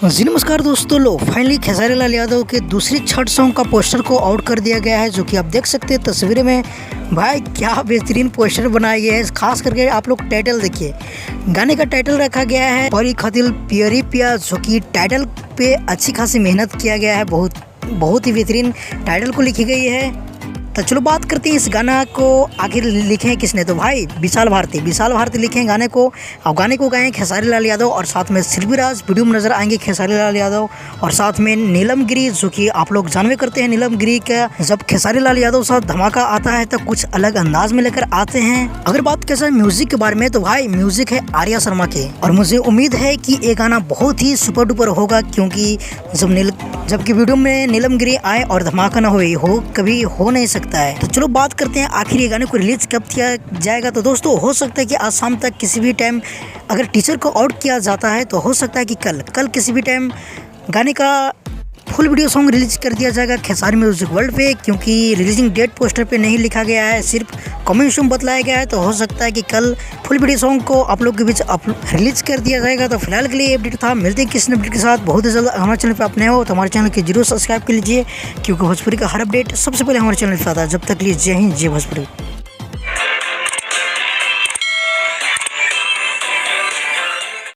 जी नमस्कार दोस्तों। लो फाइनली खेसारी लाल यादव के दूसरी छठ सॉन्ग का पोस्टर को आउट कर दिया गया है, जो कि आप देख सकते हैं तस्वीरें में। भाई क्या बेहतरीन पोस्टर बनाया गया है। खास करके आप लोग टाइटल देखिए, गाने का टाइटल रखा गया है परी खातिल पियरी पिया, जो कि टाइटल पे अच्छी खासी मेहनत किया गया है। बहुत ही बेहतरीन टाइटल को लिखी गई है। तो चलो बात करते हैं इस गाना को आखिर लिखे हैं किसने। तो भाई विशाल भारती लिखे हैं गाने को। और गाने को गाए खेसारी लाल यादव और साथ में शिल्पी राज। वीडियो में नजर आएंगे खेसारी लाल यादव और साथ में नीलम गिरी, जो कि आप लोग जानवे करते हैं नीलम गिरी का। जब खेसारी लाल यादव साथ धमाका आता है तो कुछ अलग अंदाज में लेकर आते हैं। अगर बात कैसा म्यूजिक के बारे में, तो भाई म्यूजिक है आर्या शर्मा के। और मुझे उम्मीद है कि ये गाना बहुत ही सुपर डुपर होगा, क्योंकि जबकि वीडियो में नीलम गिरी आए और धमाका ना हो कभी हो नहीं सकता है। तो चलो बात करते हैं आखिर ये गाने को रिलीज कब किया जाएगा। तो दोस्तों हो सकता है कि आज शाम तक किसी भी टाइम, अगर टीचर को आउट किया जाता है तो हो सकता है कि कल किसी भी टाइम गाने का फुल वीडियो सॉन्ग रिलीज कर दिया जाएगा खेसारी म्यूजिक वर्ल्ड पे। क्योंकि रिलीजिंग डेट पोस्टर पे नहीं लिखा गया है, सिर्फ कमेंट में बतलाया गया है। तो हो सकता है कि कल फुल वीडियो सॉन्ग को आप लोग के बीच रिलीज कर दिया जाएगा। तो फिलहाल के लिए अपडेट था, मिलते हैं किसी अपडेट के साथ बहुत ही जल्द। हमारे चैनल पे आप नए हो तो हमारे चैनल को जरूर सब्सक्राइब कर लीजिए, क्योंकि भोजपुरी का हर अपडेट सबसे पहले हमारे चैनल पे आता है। जब तक लिए जय हिंद, जय भोजपुरी।